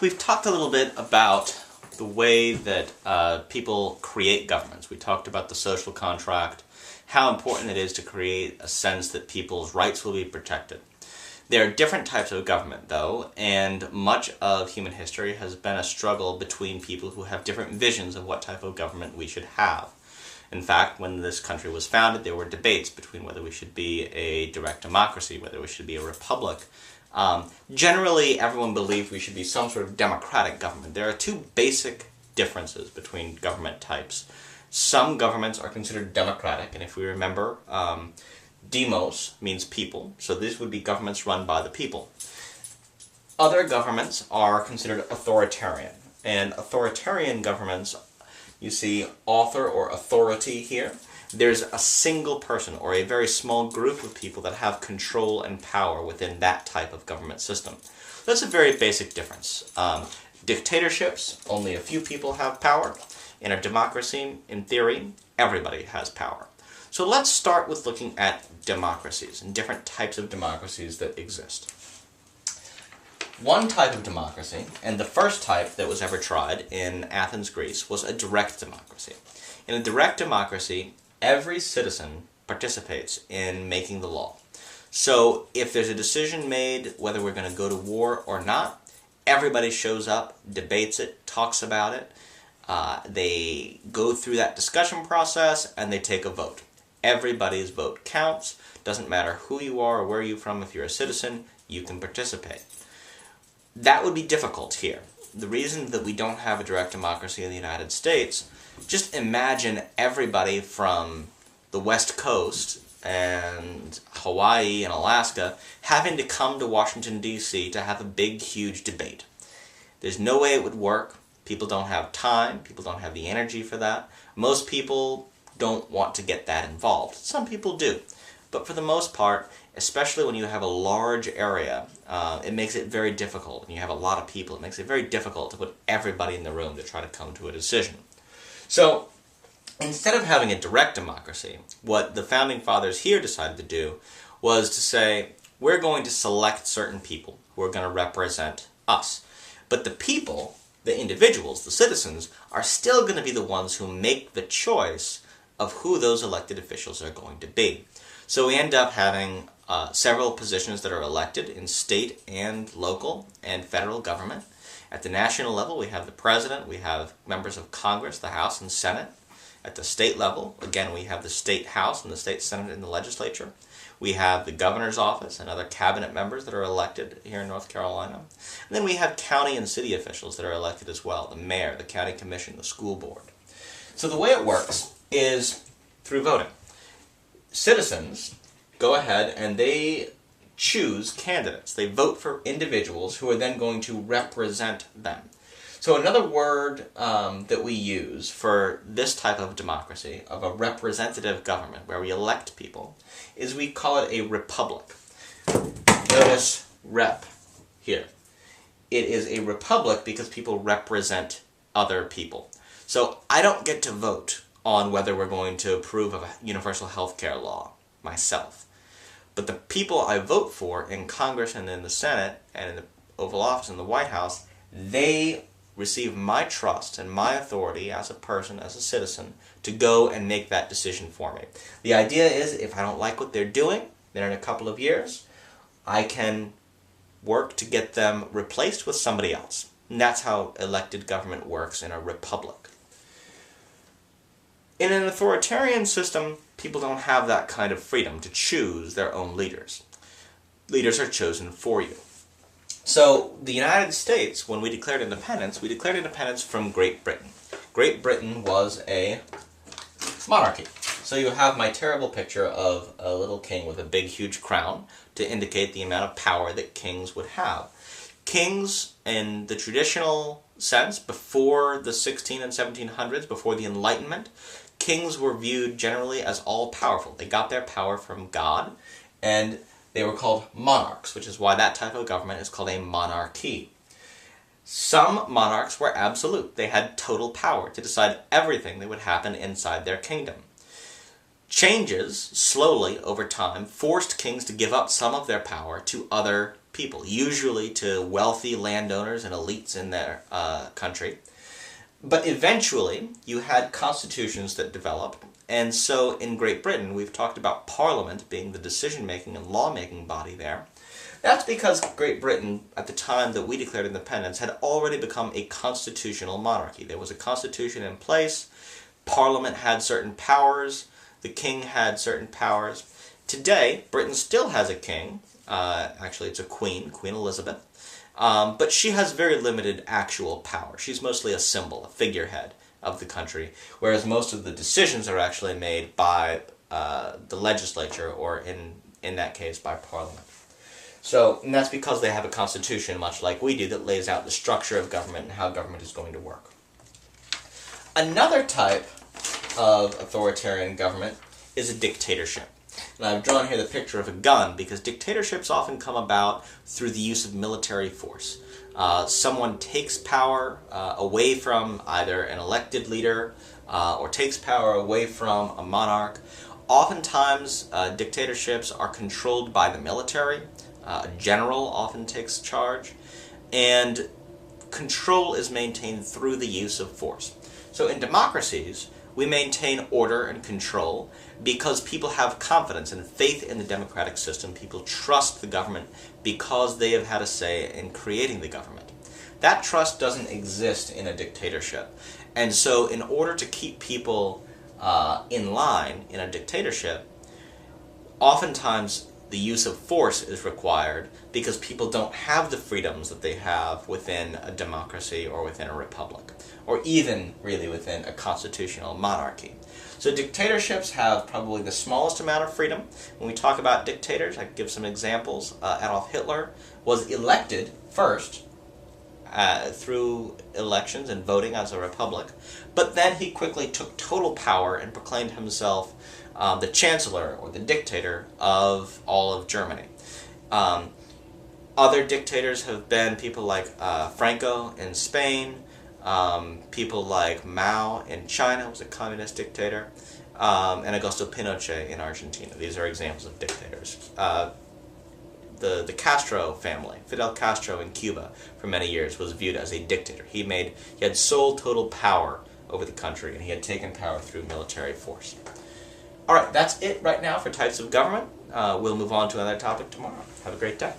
We've talked a little bit about the way that people create governments. We talked about the social contract, how important it is to create a sense that people's rights will be protected. There are different types of government, though, and much of human history has been a struggle between people who have different visions of what type of government we should have. In fact, when this country was founded, there were debates between whether we should be a direct democracy, whether we should be a republic. Generally, everyone believed we should be some sort of democratic government. There are two basic differences between government types. Some governments are considered democratic, and if we remember, demos means people, so these would be governments run by the people. Other governments are considered authoritarian, and authoritarian governments, you see author or authority here. There's a single person or a very small group of people that have control and power within that type of government system. That's a very basic difference. Dictatorships, only a few people have power. In a democracy, in theory, everybody has power. So let's start with looking at democracies and different types of democracies that exist. One type of democracy, and the first type that was ever tried in Athens, Greece, was a direct democracy. In a direct democracy, every citizen participates in making the law. So if there's a decision made whether we're going to go to war or not, everybody shows up, debates it, talks about it. They go through that discussion process and they take a vote. Everybody's vote counts. Doesn't matter who you are or where you're from. If you're a citizen, you can participate. That would be difficult here. The reason that we don't have a direct democracy in the United States, just imagine everybody from the West Coast and Hawaii and Alaska having to come to Washington, D.C. to have a big, huge debate. There's no way it would work. People don't have time. People don't have the energy for that. Most people don't want to get that involved. Some people do. But for the most part, especially when you have a large area, it makes it very difficult. When you have a lot of people, it makes it very difficult to put everybody in the room to try to come to a decision. So, instead of having a direct democracy, what the Founding Fathers here decided to do was to say, we're going to select certain people who are going to represent us. But the people, the individuals, the citizens, are still going to be the ones who make the choice of who those elected officials are going to be. So we end up having several positions that are elected in state and local and federal government. At the national level, we have the president, we have members of Congress, the House and Senate. At the state level, again, we have the state House and the state Senate and the legislature. We have the governor's office and other cabinet members that are elected here in North Carolina. And then we have county and city officials that are elected as well, the mayor, the county commission, the school board. So the way it works is through voting. Citizens go ahead and they choose candidates. They vote for individuals who are then going to represent them. So another word that we use for this type of democracy, of a representative government where we elect people, is we call it a republic. Notice rep here. It is a republic because people represent other people. So I don't get to vote on whether we're going to approve of a universal health care law myself. But the people I vote for in Congress and in the Senate and in the Oval Office and the White House, they receive my trust and my authority as a person, as a citizen, to go and make that decision for me. The idea is if I don't like what they're doing, then in a couple of years, I can work to get them replaced with somebody else. And that's how elected government works in a republic. In an authoritarian system, people don't have that kind of freedom to choose their own leaders. Leaders are chosen for you. So, the United States, when we declared independence from Great Britain. Great Britain was a monarchy. So you have my terrible picture of a little king with a big, huge crown to indicate the amount of power that kings would have. Kings, in the traditional sense, before the 1600s and 1700s, before the Enlightenment, kings were viewed generally as all-powerful. They got their power from God, and they were called monarchs, which is why that type of government is called a monarchy. Some monarchs were absolute. They had total power to decide everything that would happen inside their kingdom. Changes, slowly, over time, forced kings to give up some of their power to other people, usually to wealthy landowners and elites in their country. But eventually, you had constitutions that developed, and so in Great Britain, we've talked about Parliament being the decision-making and law-making body there. That's because Great Britain, at the time that we declared independence, had already become a constitutional monarchy. There was a constitution in place, Parliament had certain powers, the king had certain powers. Today, Britain still has a king, actually it's a queen, Queen Elizabeth, but she has very limited actual power. She's mostly a symbol, a figurehead of the country, whereas most of the decisions are actually made by the legislature, or in that case, by Parliament. So, and that's because they have a constitution, much like we do, that lays out the structure of government and how government is going to work. Another type of authoritarian government is a dictatorship. And I've drawn here the picture of a gun because dictatorships often come about through the use of military force. Someone takes power away from either an elected leader or takes power away from a monarch. Oftentimes, dictatorships are controlled by the military. A general often takes charge, and control is maintained through the use of force. So in democracies, we maintain order and control because people have confidence and faith in the democratic system. People trust the government because they have had a say in creating the government. That trust doesn't exist in a dictatorship. And so in order to keep people in line in a dictatorship, oftentimes the use of force is required because people don't have the freedoms that they have within a democracy or within a republic, or even really within a constitutional monarchy. So dictatorships have probably the smallest amount of freedom. When we talk about dictators, I can give some examples. Adolf Hitler was elected first through elections and voting as a republic, but then he quickly took total power and proclaimed himself the chancellor or the dictator of all of Germany. Other dictators have been people like Franco in Spain, people like Mao in China, was a communist dictator, and Augusto Pinochet in Argentina. These are examples of dictators. The Castro family, Fidel Castro in Cuba, for many years was viewed as a dictator. He had sole total power over the country, and he had taken power through military force. All right, that's it right now for types of government. We'll move on to another topic tomorrow. Have a great day.